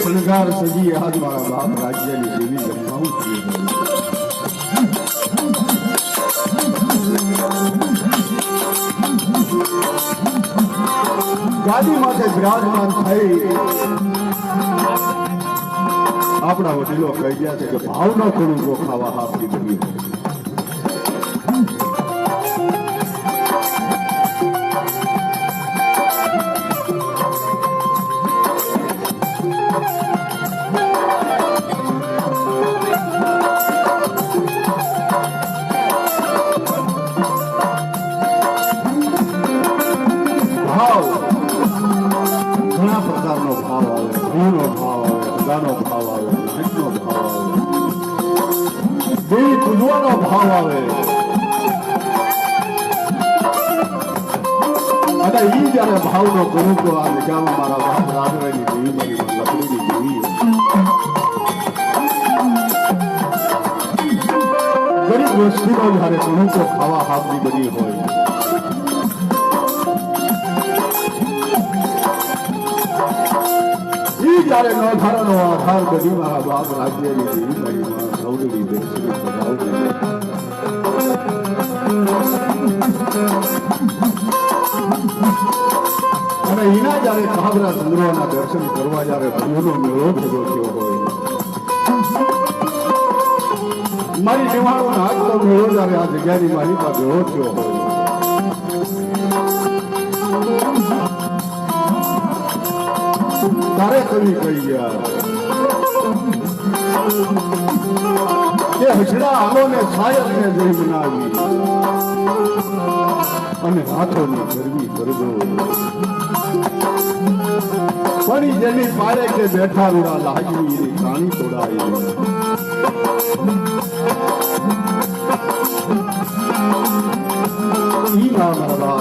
શણગાર સજી આજ મારા બાપ રાજ્યની દેવી જન્માવું છું ગાદી માથે બિરાજમાન થઈ આપણા વડીલો કહી ગયા છે કે ભાવનો કણુકો ખાવા આપી દેવી ઘણા પ્રકારનો ભાવ આવે ભૂનો ભાવ આવે અગાનો ભાવ આવે લાઈટનો ભાવ આવે દેવી પૂજવાનો ભાવ આવે અને ઈ જયારે ભાવનો કરું તો આ જગ્યામાં મારા બાપ રાધવાની દેવી મારી લકડીની દેવી ગરીબ વસ્તીનો જયારે કરું તો ખાવા હાથની બની હોય જ્યારે નો ધારનો આધાર બધી મારા બાપ રાજ્યની દેવી મારી માં સૌની બેસી અને એના જયારે કાબરા સુંદરોના દર્શન કરવા જયારે ફૂલનો મેળો ભેગો થયો હોય મારી નિવાણો હાથનો મેળો જયારે આ જગ્યાની મારી પાસે ભેગો થયો હોય તારે કવિ કહી ગયા કે હસડા આલોને સાયકને જઈ બનાવી અને હાથોની ગરમી કરજો પડી જેની પારે કે બેઠા રૂડા લાગી એની કાણી તોડાઈ ઈ મારા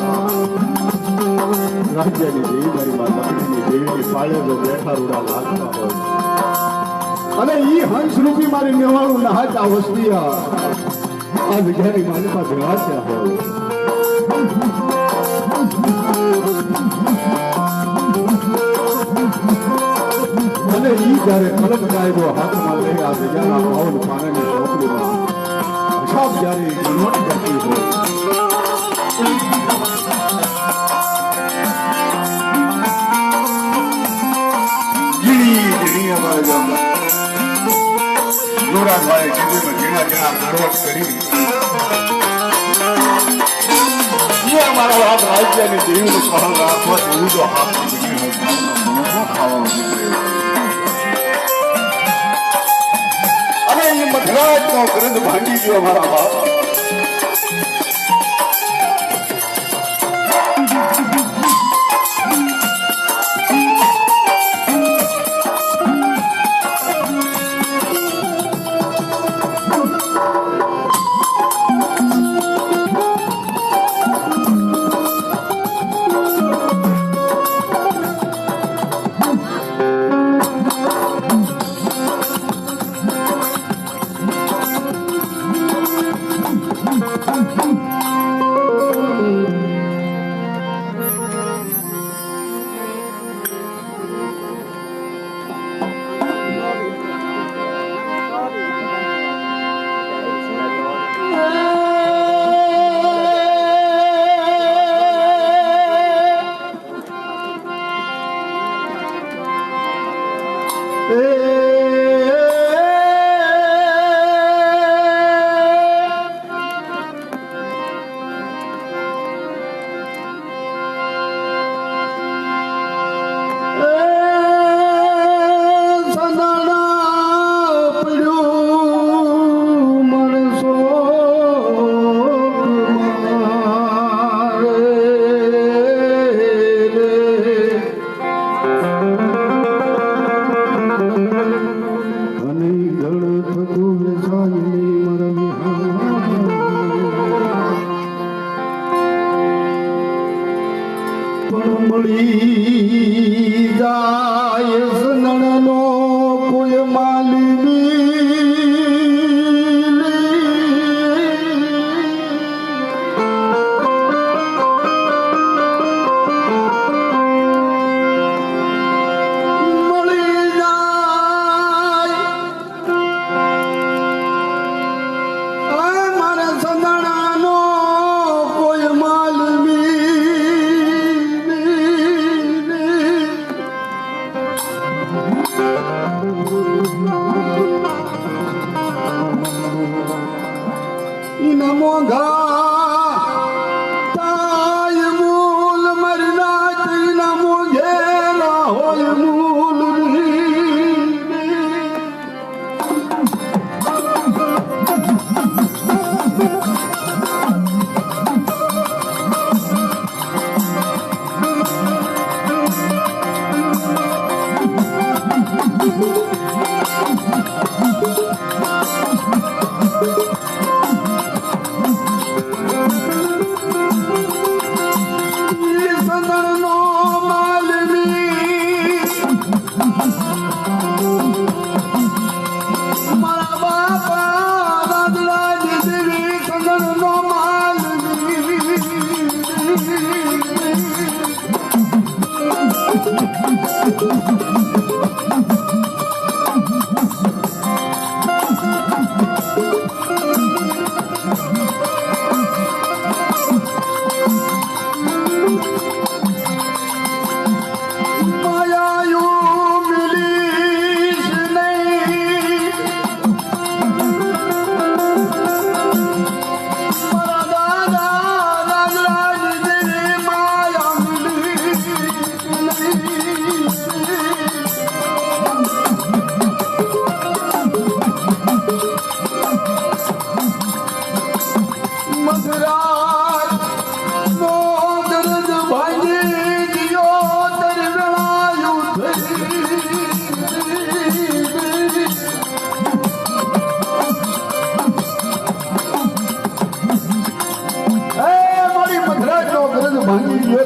રાજ્યની દેવી મારી માતા દેવીની પાળે જો બેઠા રૂડા લાગતા હોય અને ઈ હંસ રૂપી મારી નિવાણું નહાતા વસ્તી આ જગ્યાની મારી પાસે વાંચ્યા હોય અને ઈ જયારે કલમ કાયદો હાથમાં લઈ આ જગ્યાના પાવન પાણીની ચોકડીમાં હિસાબ જયારે નોટ કરતી હોય જોરાભાઈ જીવનમાં ઝીણા ઝીણા નરવટ કરી અમારા વાત રાજ્યની દેવીનું સહન રાખવાથી ઉડો હાથ અને એ મધરાજનો ગ્રંથ ભાંગી ગયો અમારા બાપ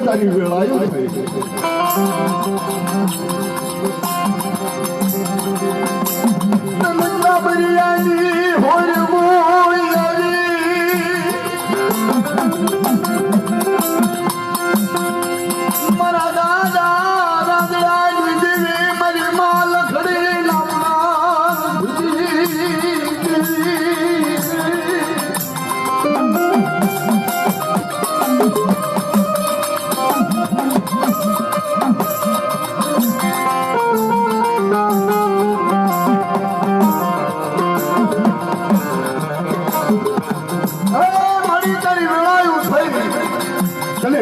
તારી વેળાયો થઈ બરિયાની હોર મારા દાદા રાજરાની દેવી મારી માં લખડી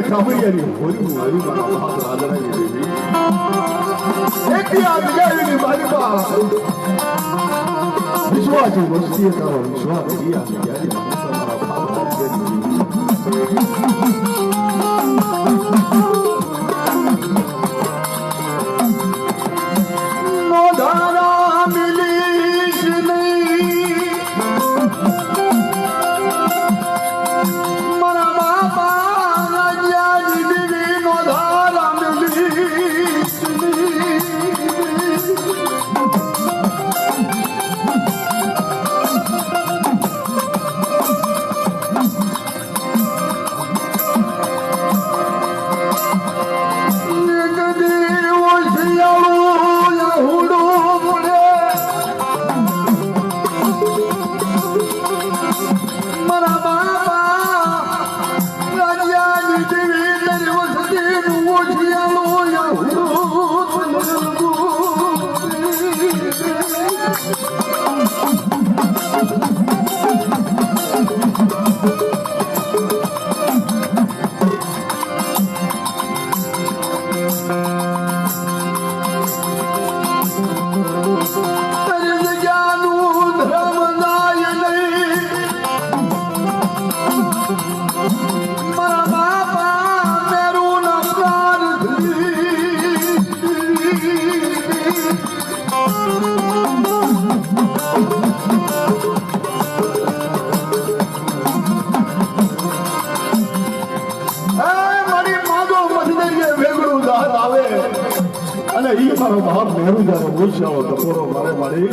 કામરિયાની હોરી મારી મારા રાજરાની દેવી એક યાદગારીની મારી પાસે વિશ્વાસ વસ્તી તારો વિશ્વાસ યાદગારી મારા નોધારા મિલીશ નહીં મારા બાપા અને ઈ મારો બાપ મેરું જયારે બોલશાવો ટકોરો મારે મારી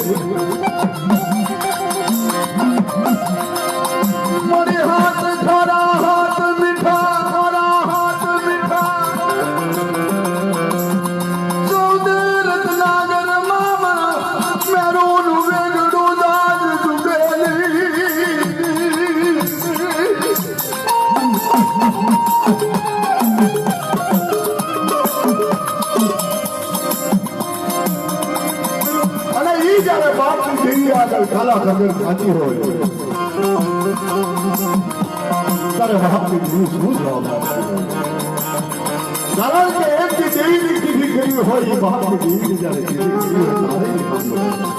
મારી હાથ ખરા હાથ મીઠા ખરા હાથ મીઠા સૌદે રત્નાગર મામા મેરું નું વેગડું દાદ ડુબેલી જયારે બાપની દેવી આગળ ખાલા ખબર ખાતી હોય ત્યારે બાપની દેવી શું જવાબ કારણ કે એમની દેવીની કીધી કરી હોય એ બાપની દેવીની જયારે કીધી કરી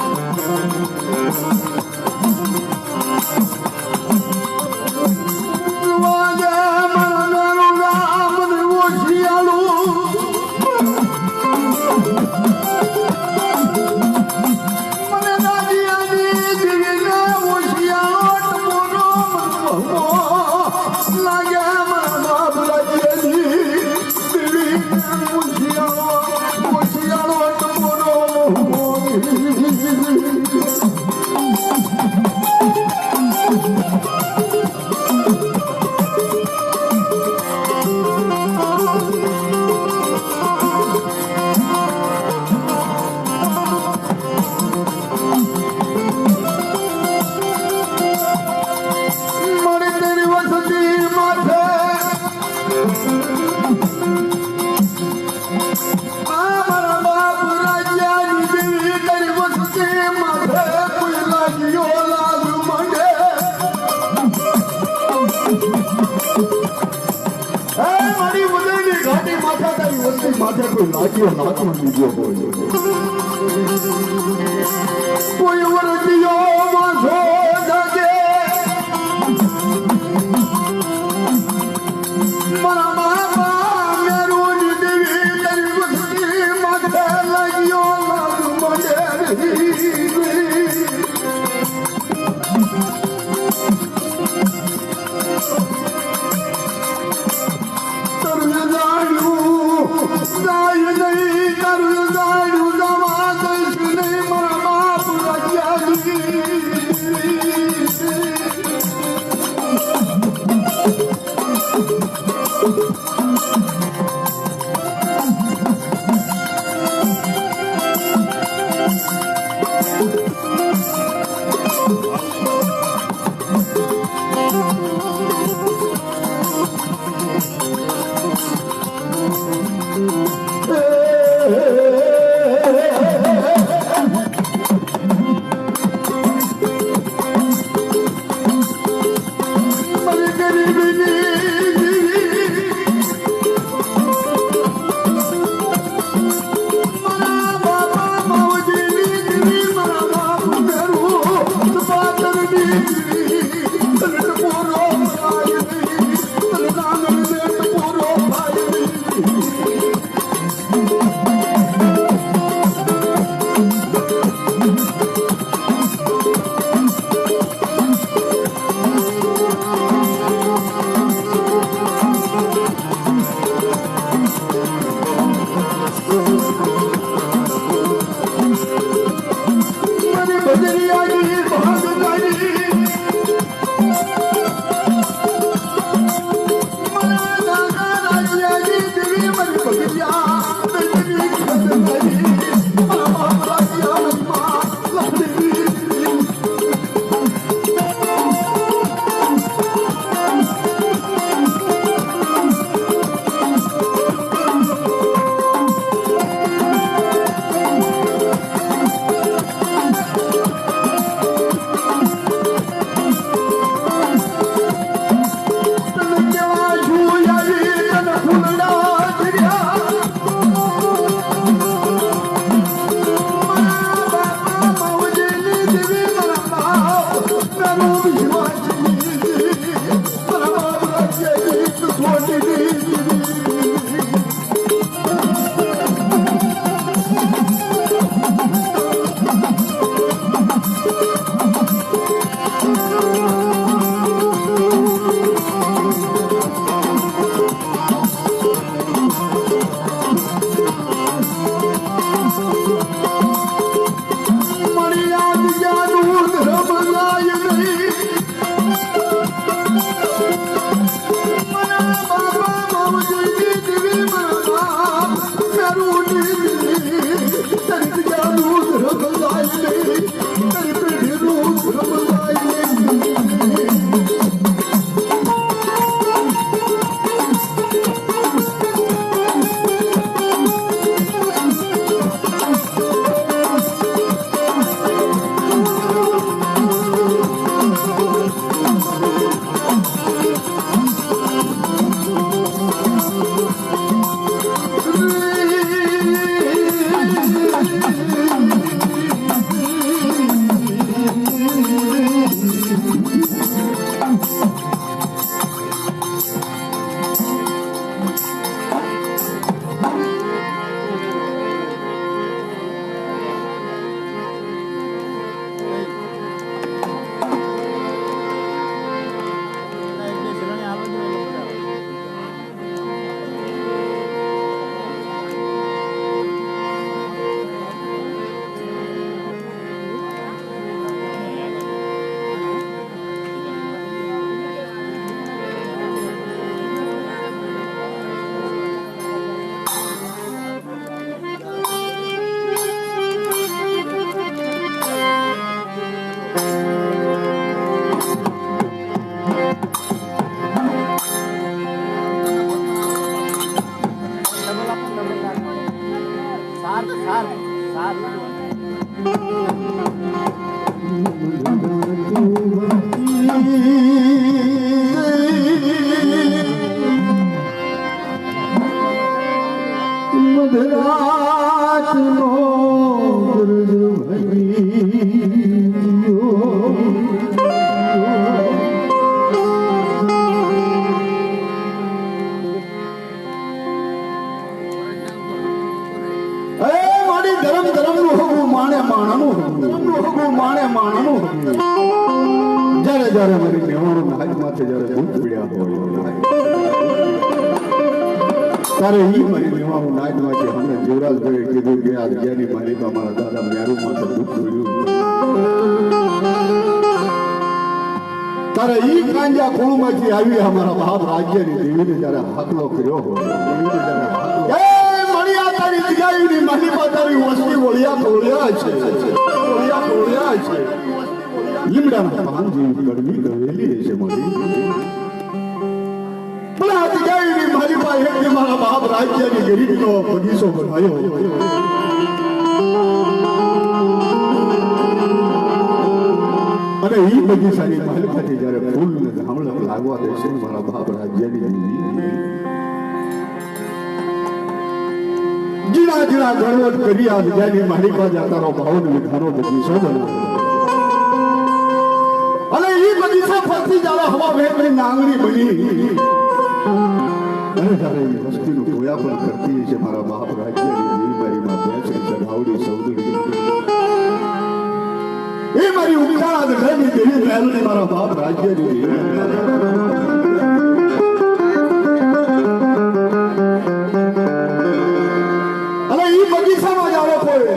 વસ્તી માથે કોઈ લાગ્યો નાચમાં લીધો હોય કોઈ વરદીયો વાંધો જાગે મારા બાપા મેરું દેવી તારી વસ્તી માથે લાગ્યો મધરાતનો ગરજ ભર્યો. મારી ધરમ ધરમનું હગું માણે માણાનું હગું. જ્યારે જ્યારે મારી મેવાણું હાથ માથે જ્યારે ભૂત પીડ્યા હોય ત્યારે ઈ મારી મેવાણું નાચ માંથી અમને જીવરાજભાઈએ કીધું કે આ જ્ઞાની મારી તો મારા દાદા મેરું માથે દુઃખ પીડ્યું. ત્યારે ઈ કાંજા કુળમાંથી આવી અમારા બાપ રાજ્યની દેવીને જ્યારે હાકલો કર્યો હોય લીમડાના પાન જેવી ગરમી ગવેલી રહેશે મારી. પણ આ જગ્યાએ મારી પાસે કે મારા બાપ રાજ્યની ગરીબનો બગીચો બનાવ્યો. અને એ બગીચાની માલિકાથી જ્યારે ફૂલ ને ધામણક લાગવા દેશે મારા બાપ રાજ્યની જીણા જીણા ગણવટ કરી આ જગ્યાની માલિકા જાતાનો ભાવન વિધાનો બગીચો બનાવ્યો. અને એ બગીચા ફરતી જ્યારે હવા વહેતી નાંગણી બની અને જ્યારે એ વસ્તીનું જોયા પણ કરતી છે મારા બાપ રાજ્યની દેવી મારી માં બેસી ચઢાવડી સૌદડી એ મારી ઉમરાદ ઘરની દેવી મહેલને મારા બાપ રાજ્યની દેવી અને એ બગીચામાં જાવે કોઈ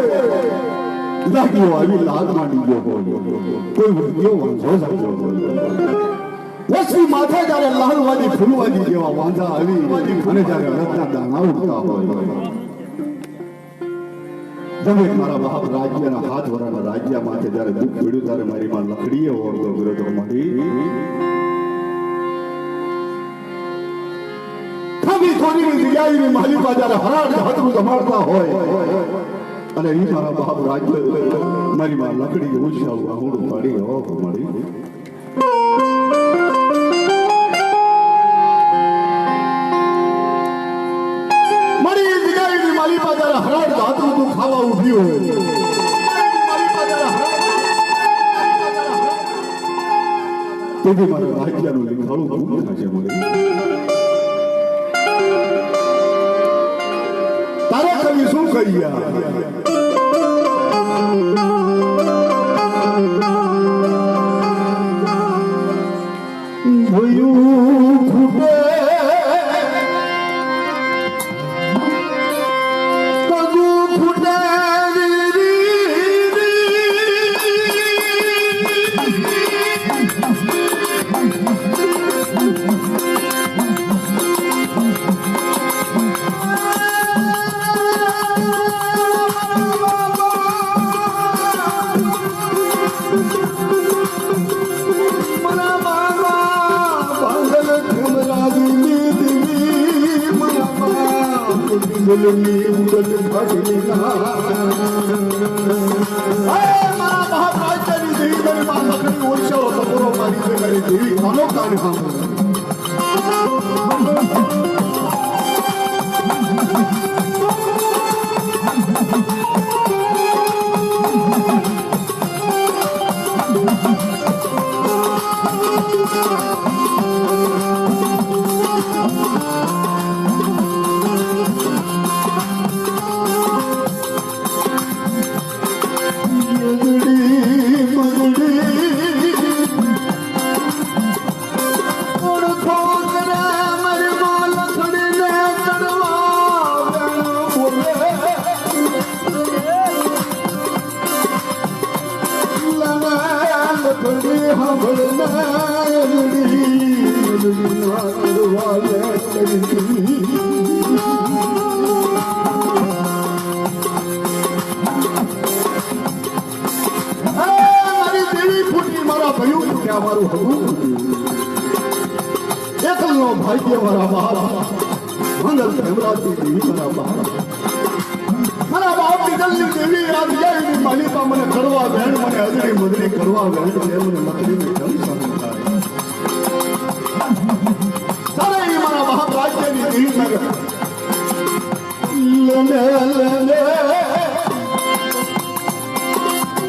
લાગ્યો આવી લાગ માંડી ગયો હોય કોઈ વૃદ્ધિઓ વાંધો જાગ્યો હોય વસ્તી માથે જ્યારે લાલવાદી ફૂલવાદી જેવા વાંધા આવી અને જ્યારે રત્ના દાણા ઉડતા હોય તમે મારા બાપ રાજ્યના હાથ વરાના રાજ્ય માથે જ્યારે દુઃખ પડ્યું ત્યારે મારી માં લકડીએ ઓળતો વિરોધો મળી થોડી થોડી જગ્યાએની માલિકા જ્યારે હરાડ હાથનું જમાડતા હોય અને એ મારા બાપ રાજ્ય મારી માં લકડી ઉછાવું આહુડું પાડી મળી હરાડ ધાતું તું ખાવા ઉભી હોય તેથી મારા રાજ્યનું લીખાણું ભૂલ થશે મને તારે કવિ શું કર્યા ભયું ખૂટે ભાગ્ય મારા બાપ મંગલ હેમરાજની દેવી મારા બાપ નીકળની દેવી યાદ જાય માલિકા મને કરવા વેણ મને અજરી મદરી કરવા વેણ મને લકડીને જમ સહન થાય તારે મારા બાપ રાજ્યની દેવી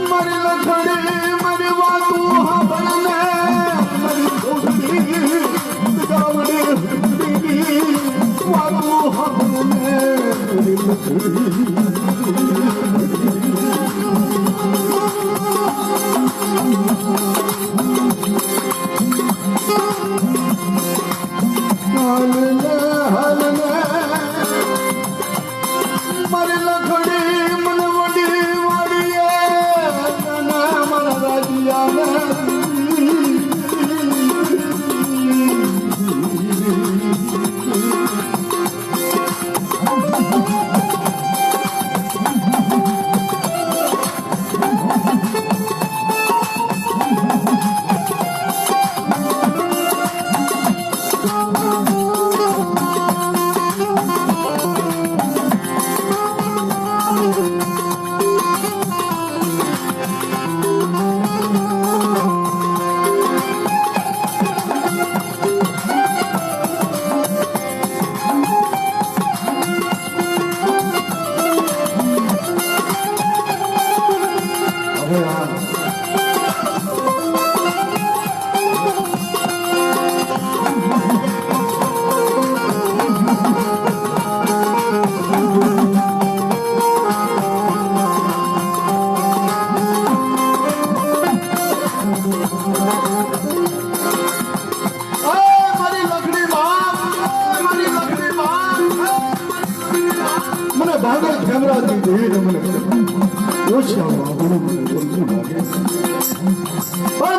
મારી લખડી મારી વાતો સાંભળને મારી છોકરી ગાવડી વાતો સાંભળને મારી લખડી મારી લખડી મને વડી વાડીએ નાના મારા રાજિયા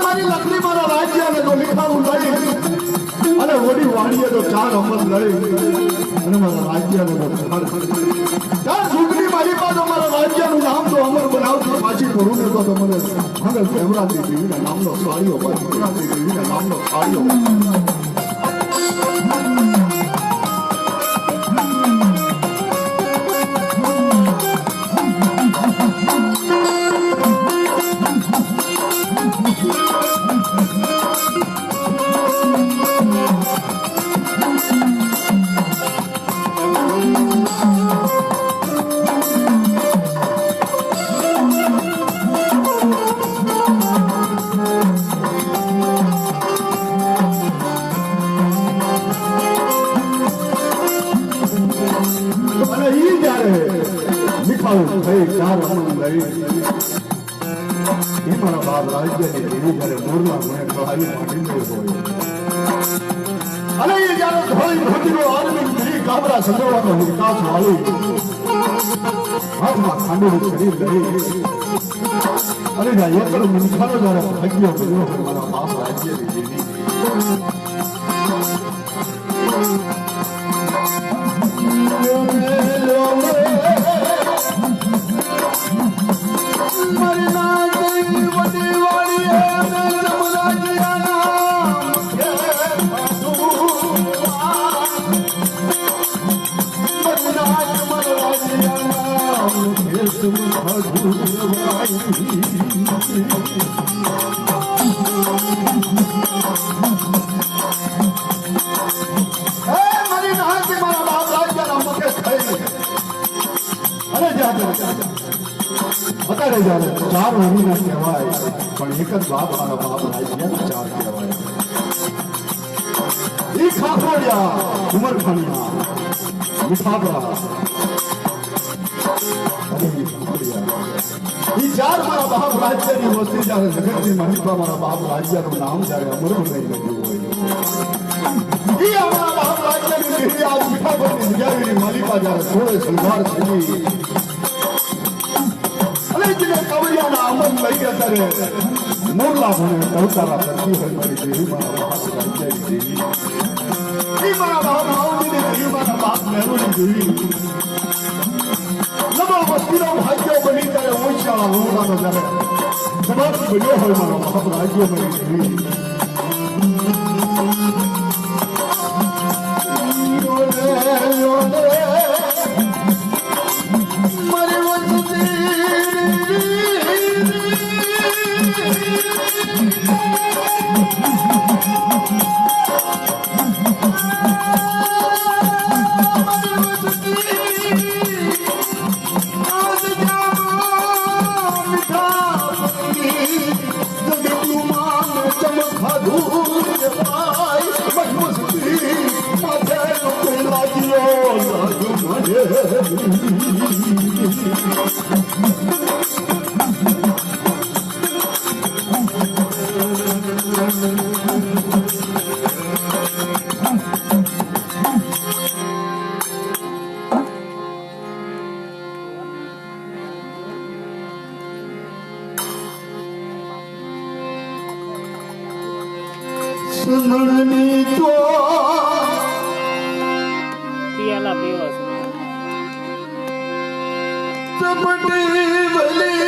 મારી લકડી મારા રાજ્યને તો લીખાવું લઈ અને વડી વાડીએ તો ચાર અમર લઈ અને મારા રાજ્યને તો ચાર છોકરી મારી પાસે મારા રાજ્યનું નામ તો અમર બનાવતો પાછી કરું ને તો મને મંગલ કેમરાથી દેવીના નામનો સાડીઓ દેવીના નામનો સાડીઓ મારા બાપ રાજ્યની દેવી જ્યારે મોરલા મને કહાવી માંડીને હોય અને એ જ્યારે ધોળી ધોતીનો આદમી ઘી કાબરા સંજોવાનો વિકાસ વાળી હાથમાં ખાંડેલું શરીર લઈ અને એકલ મનખાનો જ્યારે ભાગ્યો કર્યો હોય મારા બાપ રાજ્યની દેવી ચાર મહિના કહેવાય પણ એક જ બાપ મારા બાપ રાજ્ય ચાર કહેવાય ઈ ખાખોડિયા ઉમરખાનિયા મુસાફરા ઈ ચાર મારા બાપ રાજ્યની વસ્તી જ્યારે જગતની મહિમા મારા બાપ રાજ્યનું નામ જ્યારે અમરું લઈ લીધું હોય ઈ અમારા બાપ રાજ્યની દેવી આજ મીઠાપુરની જગ્યાની માલિકા જ્યારે સોળે શૃંગાર થઈ કવડિયાના અમલ લઈ અત્યારે મોરલા ભણે દવતારા કરતી હોય મારી દેવી મારા બાપ રાજ્યની દેવી ઈ મારા બાપ આવડીની દેવી મારા બાપ નહેરુની દેવી નમો વસ્તીનો ભાગ્યો બની ત્યારે ઓછાળા રોડાનો જ્યારે સમાજ બન્યો હોય મારા બાપ રાજ્ય મારી દેવી સુનણી તો પિયાલા પીવા ચપટી ભલી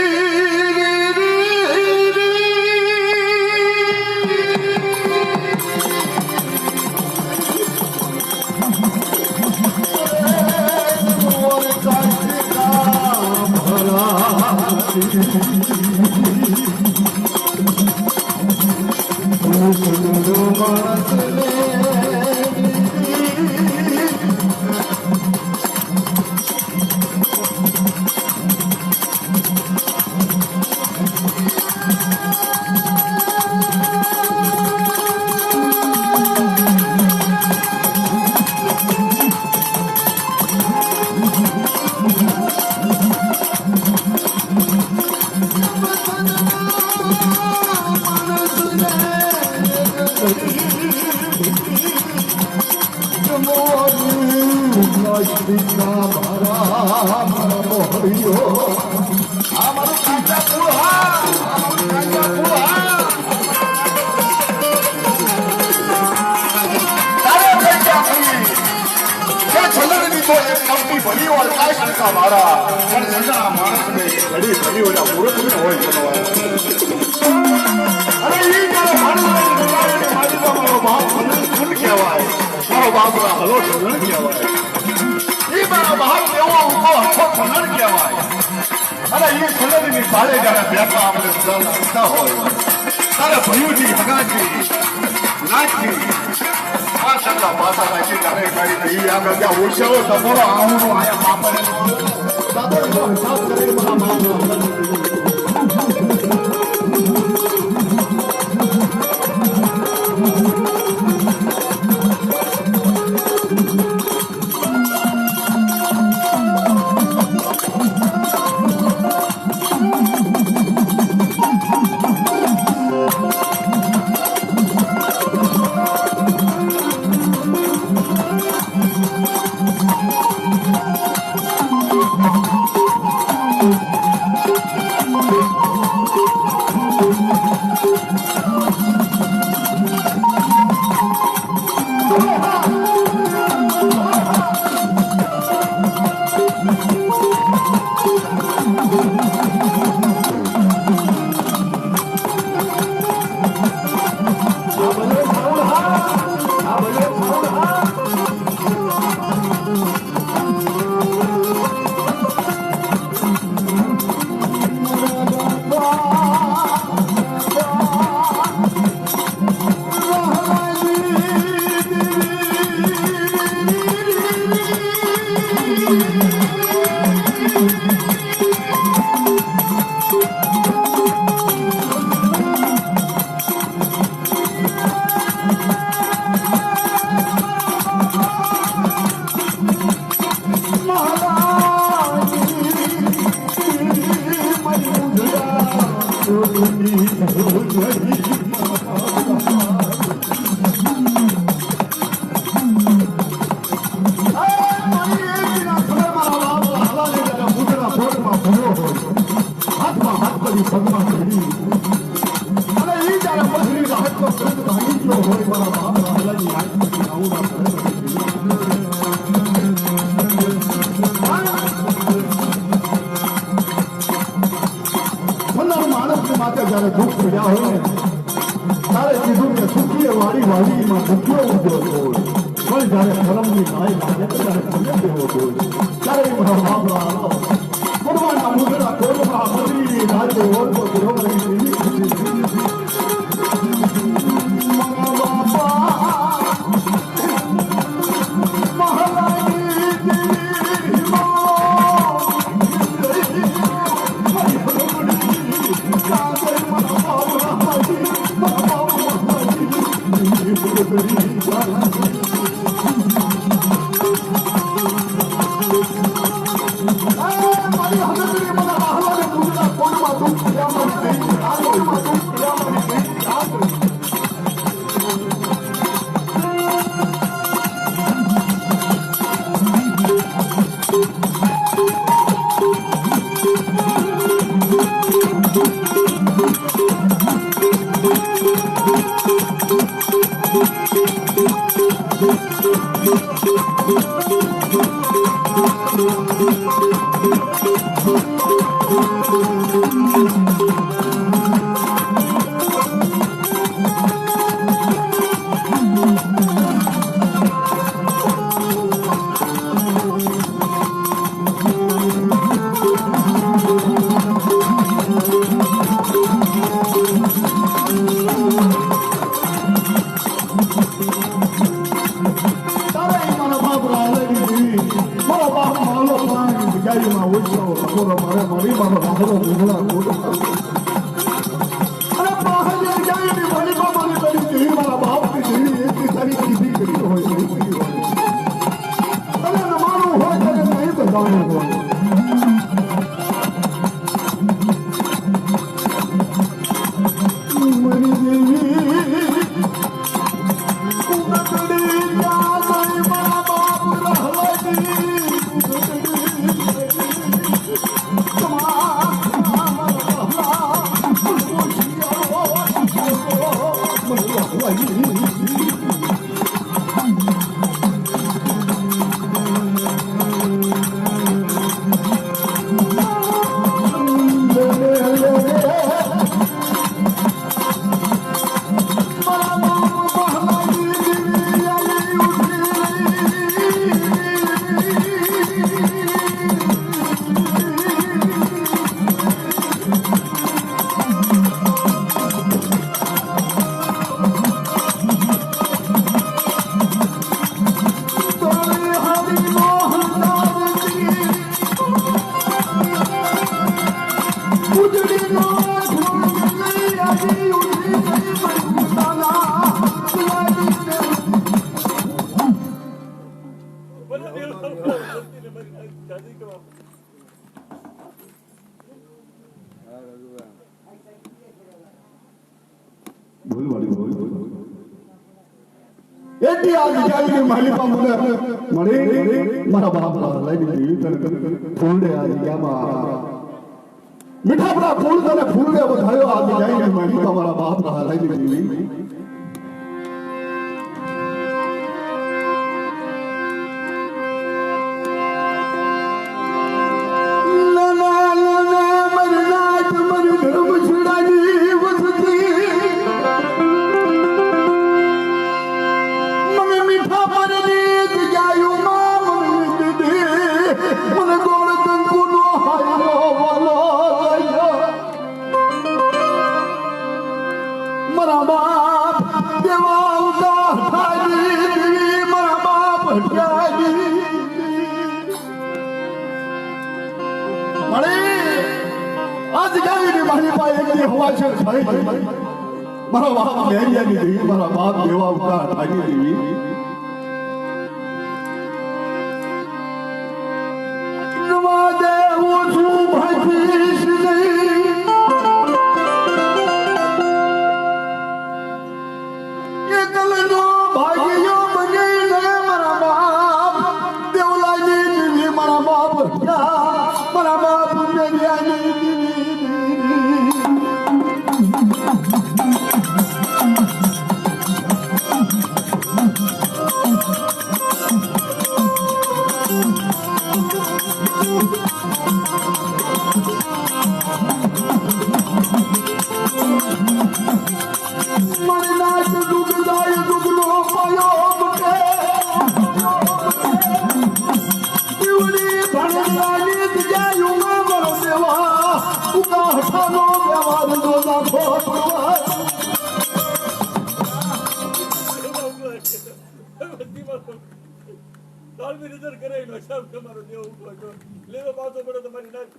એટલી આ જગ્યાની માલિકા મને મળી મારા બાપા લઈ દીધી ફૂલડે આ જગ્યામાં મીઠા પડા ફૂલ તને ફૂલડે વધાયો આ જગ્યાની માલિકા મારા બાપા લઈ દીધી મારા બાપ મેરિયાની દેવી મારા બાપ દેવા ઉતાર થાકી દેવી નવા દેવો છું ભાઈશ નહીં એકલનો ભાગ્યો બને ને મારા બાપ દેવલાની દેવી મારા બાપ મારા બાપ મેરિયાની તમારો દેવ ઉભો લેવો પાછો પડે તમારી નાખ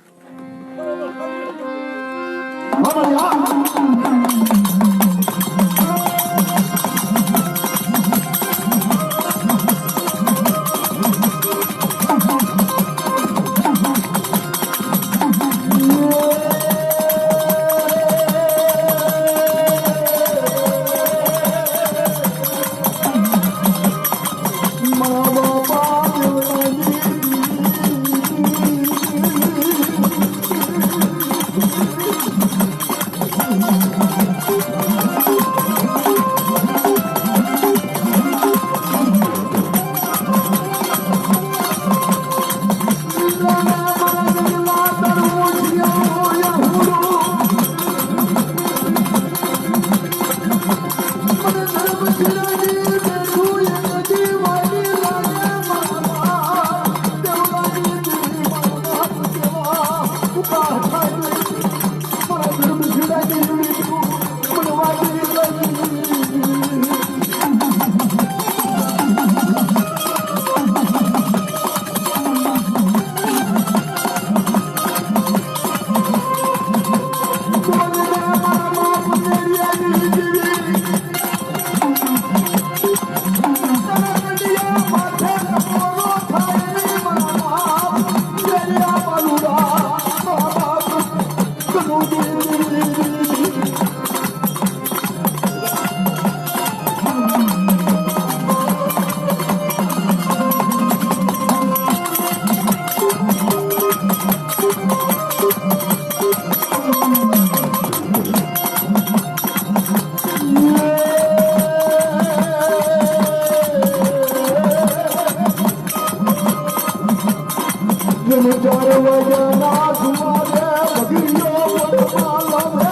વગના સુમારે ભગીયો વડમાં લવે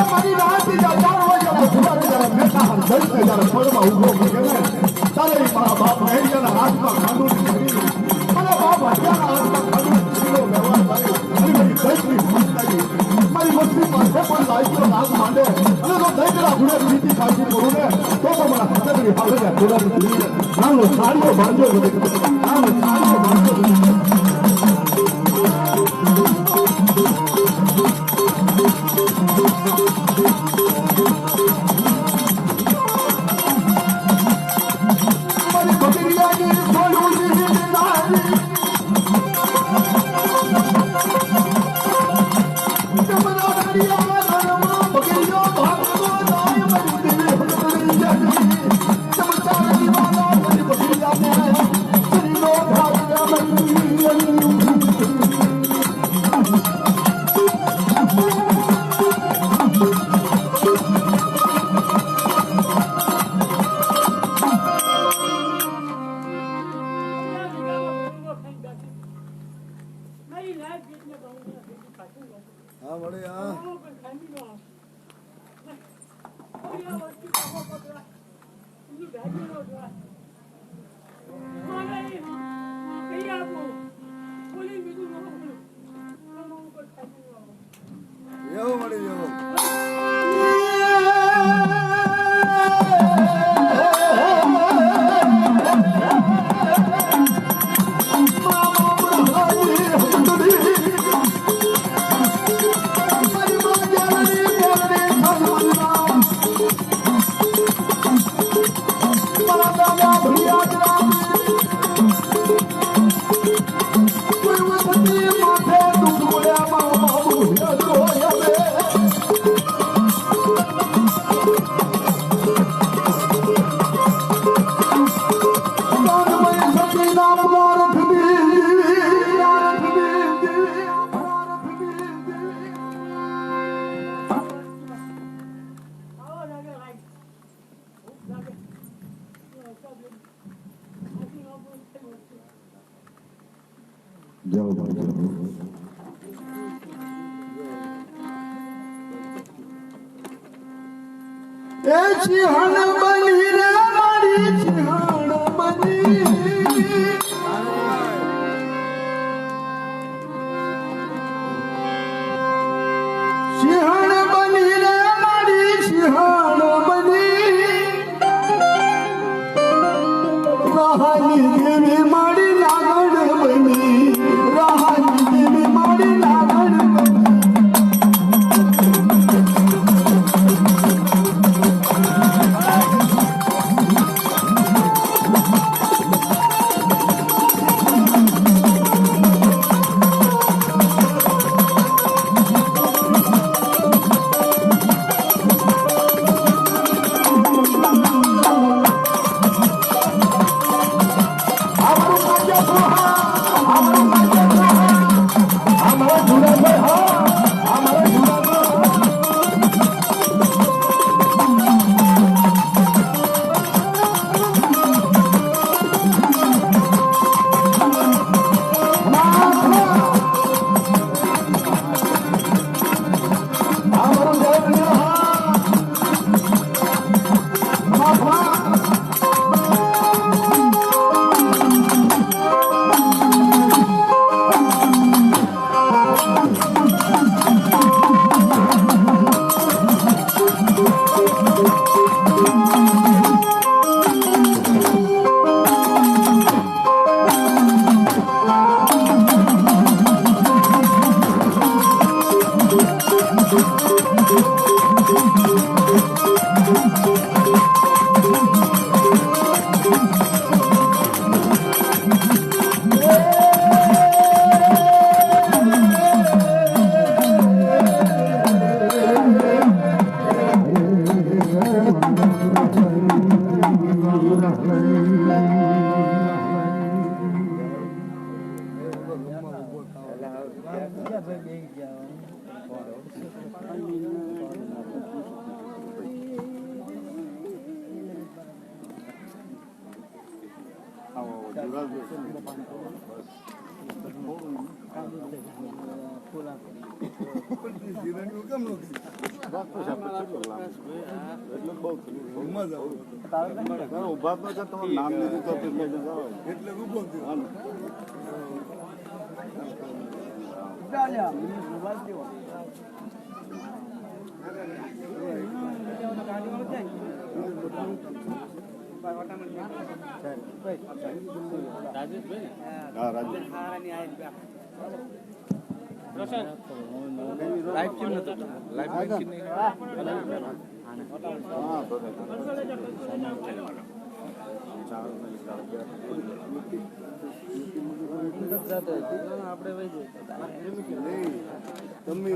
મારી રાત જાજાર વગના સુમારે જરા મેઠા હર જઈ જરા ફળમાં ઊભો મૂકે ને તારે મારા બાપ મેરિયાના હાથમાં ખાંડું કરી મારા બાપ હજારના હાથમાં ખાંડું સીધો વ્યવહાર કરે અને મારી દૈત્રી ખુશ લાગી મારી મસ્તી પાસે પણ લાગ્યો નાગ માંડે અને તો દૈત્રા ગુણે પ્રીતિ પાછી કરું ને તો મારા હતગડી હાલે થોડા નાનો સાડીઓ બાંધ્યો નાનો સાડીઓ બાંધ્યો મારી બકરીયાની બોલું નારી જમના દરિયા રણમાં બકરીયો ભાગતો જાય મારી દેવી હમણી જાતી ચમચાર દીવાના મારી બકરીયાને શરીરો ભાગ્યા મારી हाँ बड़े हाँ यो बड़े यो જાઓ જાઓ એ સિંહણ બની રે મારી સિંહણ બની સિંહણ બની રે મારી સિંહણ બની રાહની દેવી મારી લાગણ બની રાહની દેવી મારી લાગણ બની જીરાની કેમ નથી એટલે ઊભો થયો આપણે વહી જઈએ તમે